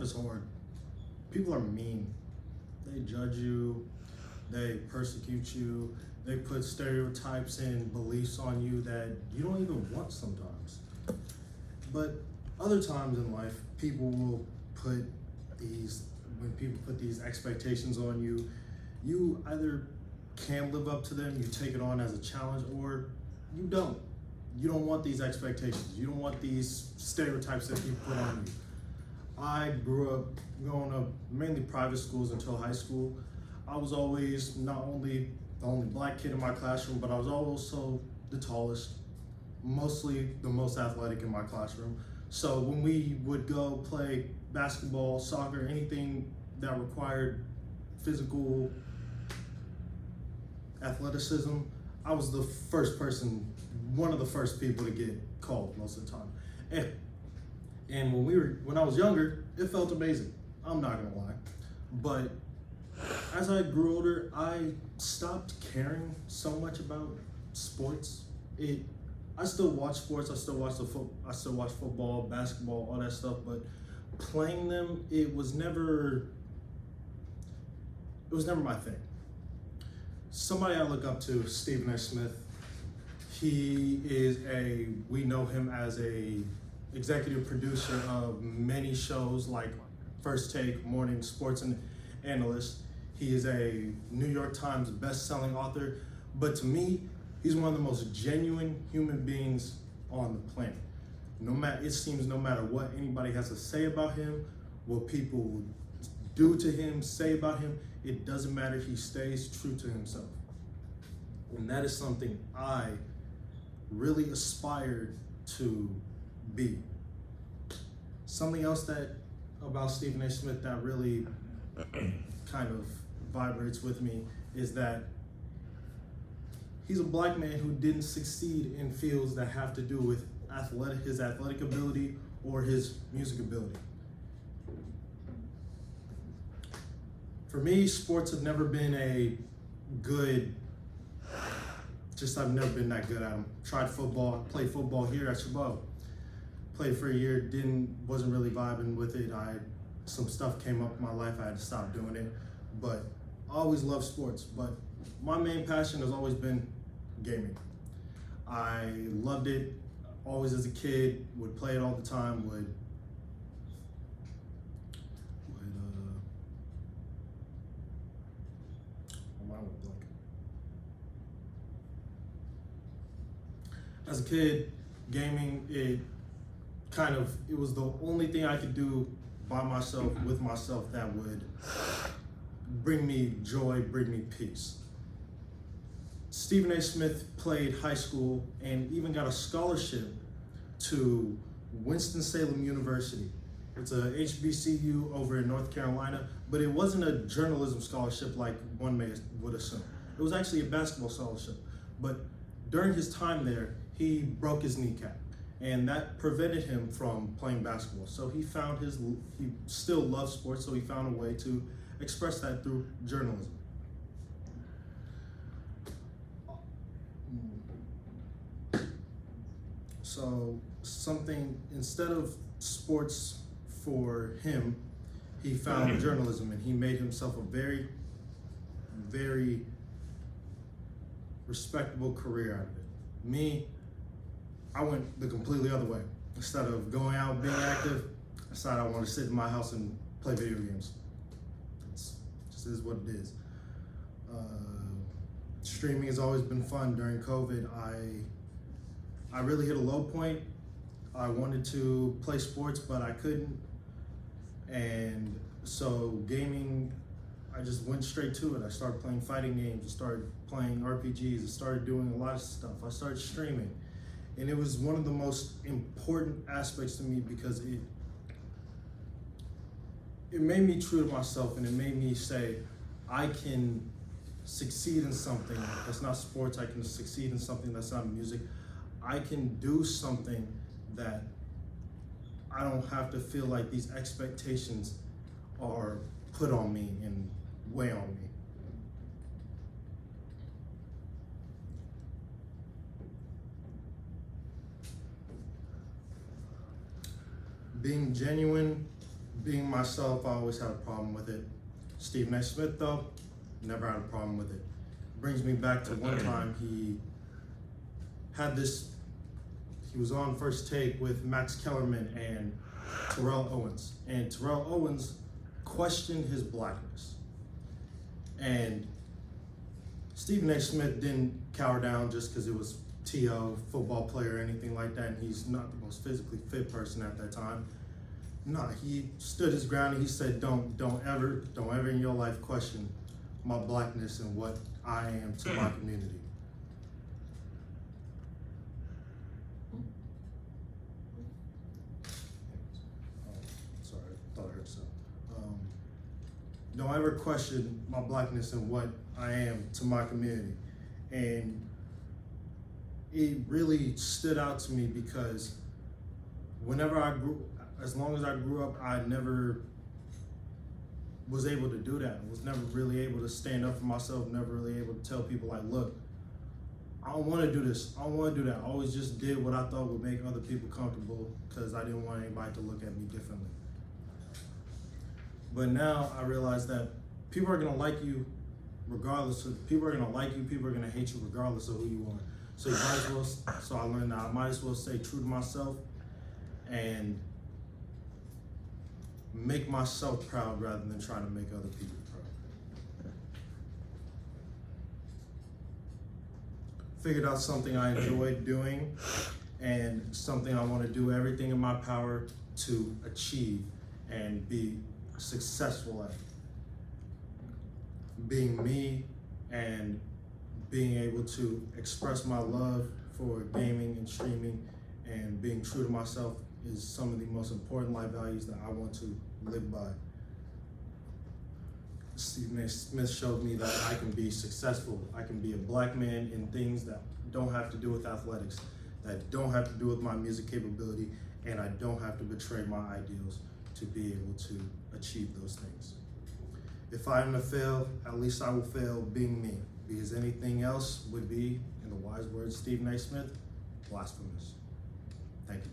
life is hard. People are mean. They judge you, they persecute you, they put stereotypes and beliefs on you that you don't even want sometimes. But other times in life, people will put these, when people put these expectations on you, you either can live up to them, you take it on as a challenge, or you don't. You don't want these expectations. You don't want these stereotypes that people put on you. I grew up going to mainly private schools until high school. I was always not only the only black kid in my classroom, but I was also the tallest, mostly the most athletic in my classroom. So when we would go play basketball, soccer, anything that required physical athleticism, I was the first person, one of the first people to get called most of the time. And when I was younger, it felt amazing. I'm not gonna lie. But as I grew older, I stopped caring so much about sports. I still watch sports. I still watch football, basketball, all that stuff. But playing them, it was never my thing. Somebody I look up to, Stephen A. Smith. We know him as a executive producer of many shows like First Take, Morning Sports and Analyst. He is a New York Times best-selling author, but to me, he's one of the most genuine human beings on the planet. It seems no matter what anybody has to say about him, what people do to him, say about him, it doesn't matter. He stays true to himself. And that is something I really aspired to be. Something else about Stephen A. Smith that really kind of vibrates with me is that he's a black man who didn't succeed in fields that have to do with his athletic ability or his music ability. For me, sports have never been I've never been that good at them. Tried football, played football here at Chabot. Played for a year, wasn't really vibing with it. Some stuff came up in my life, I had to stop doing it. But I always loved sports, but my main passion has always been gaming. I loved it, always as a kid, would play it all the time, my mind went blank. As a kid, gaming, it was the only thing I could do by myself, with myself, that would bring me joy, bring me peace. Stephen A. Smith played high school and even got a scholarship to Winston-Salem University. It's a HBCU over in North Carolina, but it wasn't a journalism scholarship like one would assume. It was actually a basketball scholarship. But during his time there, he broke his kneecap, and that prevented him from playing basketball. So he still loved sports, so he found a way to express that through journalism. So instead of sports for him, he found journalism, and he made himself a very, very respectable career out of it. Me, I went the completely other way. Instead of going out being active, I decided I want to sit in my house and play video games. It just is what it is. Streaming has always been fun. During COVID, I really hit a low point. I wanted to play sports, but I couldn't. And so gaming, I just went straight to it. I started playing fighting games, I started playing RPGs, I started doing a lot of stuff. I started streaming. And it was one of the most important aspects to me because it made me true to myself, and it made me say, I can succeed in something that's not sports, I can succeed in something that's not music. I can do something that I don't have to feel like these expectations are put on me and weigh on me. Being genuine, Being myself, I always had a problem with it. Stephen A. Smith, though, never had a problem with it. Brings me back to one time he was on First Take with Max Kellerman and Terrell Owens. And Terrell Owens questioned his blackness. And Stephen A. Smith didn't cower down just because it was T.O., football player, or anything like that, and he's not the most physically fit person at that time. No, he stood his ground and he said, don't ever in your life question my blackness and what I am to my community. Sorry, I thought I heard something. Don't ever question my blackness and what I am to my community. And it really stood out to me because as long as I grew up, I never was able to do that. I was never really able to stand up for myself, never really able to tell people like, look, I don't want to do this, I don't want to do that. I always just did what I thought would make other people comfortable because I didn't want anybody to look at me differently. But now I realize that people are gonna like you regardless of, people are gonna like you, people are gonna hate you regardless of who you are. So so I learned that I might as well stay true to myself and make myself proud rather than trying to make other people proud. Figured out something I enjoy doing and something I want to do everything in my power to achieve and be successful at. Being me and being able to express my love for gaming and streaming and being true to myself is some of the most important life values that I want to live by. Stephen A. Smith showed me that I can be successful. I can be a black man in things that don't have to do with athletics, that don't have to do with my music capability, and I don't have to betray my ideals to be able to achieve those things. If I am to fail, at least I will fail being me, because anything else would be, in the wise words of Stephen A. Smith, blasphemous. Thank you.